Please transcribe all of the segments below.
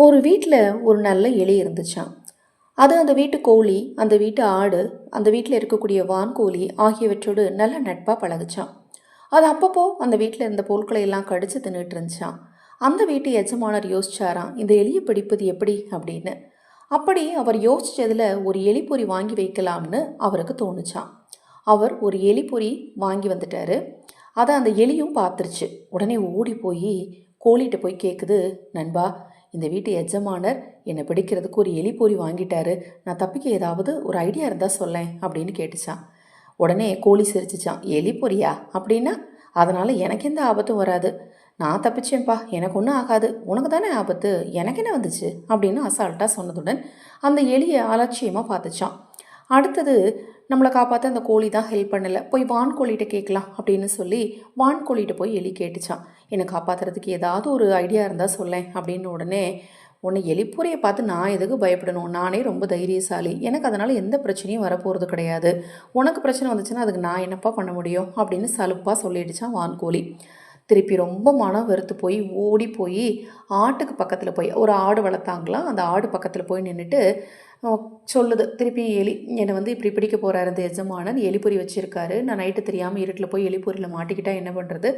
ஒரு வீட்டில் ஒரு நல்ல எலி இருந்துச்சாம். அது அந்த வீட்டு கோழி, அந்த வீட்டு ஆடு, அந்த வீட்டில் இருக்கக்கூடிய வான்கோழி ஆகியவற்றோடு நல்ல நட்பாக பழகுச்சான். அது அப்பப்போ அந்த வீட்டில் இருந்த பொருட்களை எல்லாம் கடிச்சு தின்னுட்டு இருந்துச்சான். அந்த வீட்டு எஜமானர் யோசிச்சாராம், இந்த எலியை பிடிப்பது எப்படி அப்படின்னு. அப்படி அவர் யோசிச்சதில் ஒரு எலிப்பொறி வாங்கி வைக்கலாம்னு அவருக்கு தோணுச்சான். அவர் ஒரு எலிப்பொறி வாங்கி வந்துட்டாரு. அதை அந்த எலியும் பார்த்துருச்சு. உடனே ஓடி போய் கோழிகிட்ட போய் கேட்குது, நண்பா, இந்த வீட்டு எஜமானர் என்னை பிடிக்கிறதுக்கு ஒரு எலிப்பொறி வாங்கிட்டாரு, நான் தப்பிக்க ஏதாவது ஒரு ஐடியா இருந்தால் சொல்லேன் அப்படின்னு கேட்டுச்சான். உடனே கோழி சிரிச்சிச்சான். எலிப்பொறியா அப்படின்னா, அதனால் எனக்கு எந்த ஆபத்தும் வராது, நான் தப்பிச்சேன்ப்பா, எனக்கு ஒன்றும் ஆகாது, உனக்கு தானே ஆபத்து, எனக்கு என்ன வந்துச்சு அப்படின்னு அசால்ட்டாக சொன்னதுடன் அந்த எலியை அலட்சியமாக பார்த்துச்சான். அடுத்தது, நம்மளை காப்பாற்ற அந்த கோழி தான் ஹெல்ப் பண்ணலை, போய் வான்கோழிகிட்ட கேட்கலாம் அப்படின்னு சொல்லி வான்கோழிகிட்ட போய் எலி கேட்டுச்சான். என்னை காப்பாற்றுறதுக்கு ஏதாவது ஒரு ஐடியா இருந்தால் சொல்லேன் அப்படின்னு. உடனே, உன்னை எலிப்பொறியை பார்த்து நான் எதுக்கு பயப்படணும், நானே ரொம்ப தைரியசாலி, எனக்கு அதனால் எந்த பிரச்சனையும் வரப்போகிறது கிடையாது, உனக்கு பிரச்சனை வந்துச்சுன்னா அதுக்கு நான் என்னப்பா பண்ண முடியும் அப்படின்னு சலுப்பாக சொல்லிடுச்சான் வான்கோழி. திருப்பி ரொம்ப மனம் வெறுத்து போய் ஓடி போய் ஆட்டுக்கு பக்கத்தில் போய், ஒரு ஆடு வளர்த்தாங்களாம், அந்த ஆடு பக்கத்தில் போய் நின்றுட்டு சொல்லுது திருப்பி. எலி என்னை வந்து இப்படி பிடிக்க போகிறாரு இந்த எஜமானன், எலிப்பொறி வச்சுருக்காரு, நான் நைட்டு தெரியாமல் இருட்டில் போய் எலிப்பொறியில் மாட்டிக்கிட்டால் என்ன பண்ணுறது,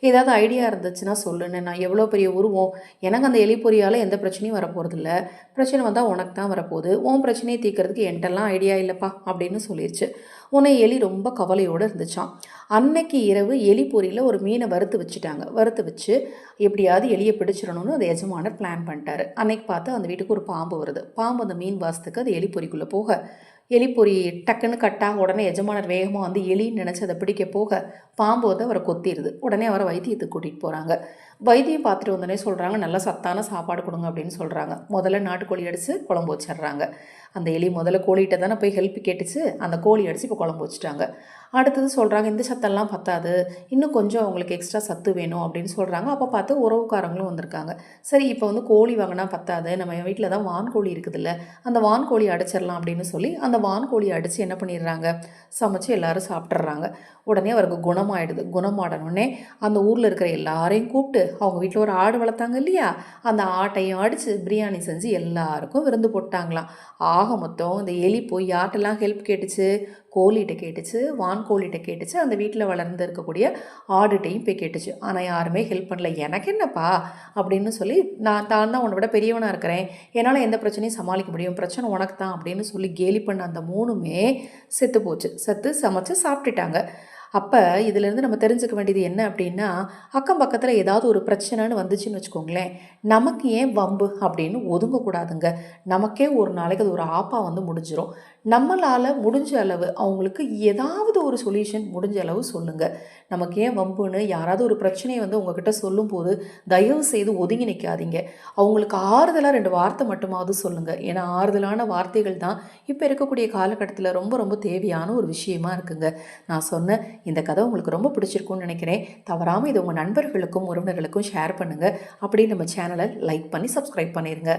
ஏதாவது ஐடியா இருந்துச்சுன்னா சொல்லுன்னு, நான் எவ்வளோ பெரிய உருவம், எனக்கு அந்த எலிப்பொறியால் எந்த பிரச்சனையும் வரப்போகிறதில்ல, பிரச்சனை வந்தால் உனக்கு தான் வரப்போகுது, உன் பிரச்சனையை தீர்க்கறதுக்கு என்கிட்டலாம் ஐடியா இல்லைப்பா அப்படின்னு சொல்லிடுச்சு. உன்னை எலி ரொம்ப கவலையோடு இருந்துச்சான். அன்னைக்கு இரவு எலிப்பொறியில் ஒரு மீனை வறுத்து வச்சுட்டாங்க. வறுத்து வச்சு எப்படியாவது எலியை பிடிச்சிடணும்னு அந்த எஜமானர் பிளான் பண்ணிட்டாரு. அன்னைக்கு பார்த்து அந்த வீட்டுக்கு ஒரு பாம்பு வருது. பாம்பு அந்த மீன் வாசத்துக்கு அது எலிப்பொறிக்குள்ளே போக, எலிப்பொறி டக்குன்னு கட்டாக உடனே எஜமானர் வேகமாக வந்து எலின்னு நினச்சி அதை பிடிக்க போக பாம்பு வந்து அவரை கொத்திடுது. உடனே அவரை வைத்தியத்துக்கு கூட்டிகிட்டு போகிறாங்க. வைத்தியம் பார்த்துட்டு வந்தோடனே சொல்கிறாங்க, நல்லா சத்தான சாப்பாடு கொடுங்க அப்படின்னு சொல்கிறாங்க. முதல்ல நாட்டுக்கோழி அடித்து குழம்பு வச்சிடுறாங்க. அந்த எலி முதல்ல கோழிகிட்ட தானே போய் ஹெல்ப் கேட்டுச்சு, அந்த கோழி அடித்து இப்போ குழம்பு வச்சுட்டாங்க. அடுத்தது சொல்கிறாங்க, இந்த சத்தெல்லாம் பத்தாது, இன்னும் கொஞ்சம் அவங்களுக்கு எக்ஸ்ட்ரா சத்து வேணும் அப்படின்னு சொல்கிறாங்க. அப்போ பார்த்து உறவுக்காரங்களும் வந்திருக்காங்க. சரி, இப்போ வந்து கோழி வாங்கினா பத்தாது, நம்ம வீட்டில் தான் வான்கோழி இருக்குதுல்ல, அந்த வான்கோழி அடிச்சிடலாம் அப்படின்னு சொல்லி அந்த வான்கோழி அடித்து என்ன பண்ணிடுறாங்க, சமைச்சு எல்லோரும் சாப்பிட்றாங்க. உடனே அவருக்கு குணமாயிடுது. குணமாடனோடனே அந்த ஊரில் இருக்கிற எல்லாரையும் கூப்பிட்டு, அவங்க வீட்டில் ஒரு ஆடு வளர்த்தாங்க இல்லையா, அந்த ஆட்டையும் அடித்து பிரியாணி செஞ்சு எல்லாருக்கும் விருந்து போட்டாங்களாம். ஆக மொத்தம் இந்த எலி போய் யார்ட்டெல்லாம் ஹெல்ப் கேட்டுச்சு, கோழிகிட்ட கேட்டுச்சு, வான்கோழிகிட்ட கேட்டுச்சு, அந்த வீட்டில் வளர்ந்து இருக்கக்கூடிய ஆடுகிட்டையும் போய் கேட்டுச்சு. ஆனால் யாருமே ஹெல்ப் பண்ணல. எனக்கு என்னப்பா அப்படின்னு சொல்லி, நான் தான் உன்னை விட பெரியவனாக இருக்கிறேன், என்னால் எந்த பிரச்சனையும் சமாளிக்க முடியும், பிரச்சனை உனக்கு தான் அப்படின்னு சொல்லி கேலி பண்ண அந்த மூணுமே செத்து போச்சு. செத்து சமைச்சு சாப்பிட்டுட்டாங்க. அப்போ இதிலேருந்து நம்ம தெரிஞ்சுக்க வேண்டியது என்ன அப்படின்னா, அக்கம் பக்கத்தில் ஏதாவது ஒரு பிரச்சனைன்னு வந்துச்சுன்னு வச்சுக்கோங்களேன், நமக்கு ஏன் வம்பு அப்படின்னு ஒதுங்கக்கூடாதுங்க. நமக்கே ஒரு நாளைக்கு அது ஒரு ஆப்பாக வந்து முடிஞ்சிடும். நம்மளால் முடிஞ்ச அளவு அவங்களுக்கு ஏதாவது ஒரு சொல்யூஷன் முடிஞ்ச அளவு சொல்லுங்கள். நமக்கு ஏன் வம்புன்னு யாராவது ஒரு பிரச்சனையை வந்து உங்ககிட்ட சொல்லும்போது தயவு செய்து ஒதுங்கி நிற்காதீங்க. அவங்களுக்கு ஆறுதலாக 2 வார்த்தை மட்டுமாவது சொல்லுங்கள். ஏன்னா ஆறுதலான வார்த்தைகள் தான் இப்போ இருக்கக்கூடிய காலகட்டத்தில் ரொம்ப ரொம்ப தேவையான ஒரு விஷயமா இருக்குங்க. நான் சொன்ன இந்த கதை உங்களுக்கு ரொம்ப பிடிச்சிருக்கும்னு நினைக்கிறேன். தவறாமல் இதை உங்கள் நண்பர்களுக்கும் உறவினர்களுக்கும் ஷேர் பண்ணுங்கள். அப்படியே நம்ம சேனலை லைக் பண்ணி சப்ஸ்கிரைப் பண்ணிடுங்க.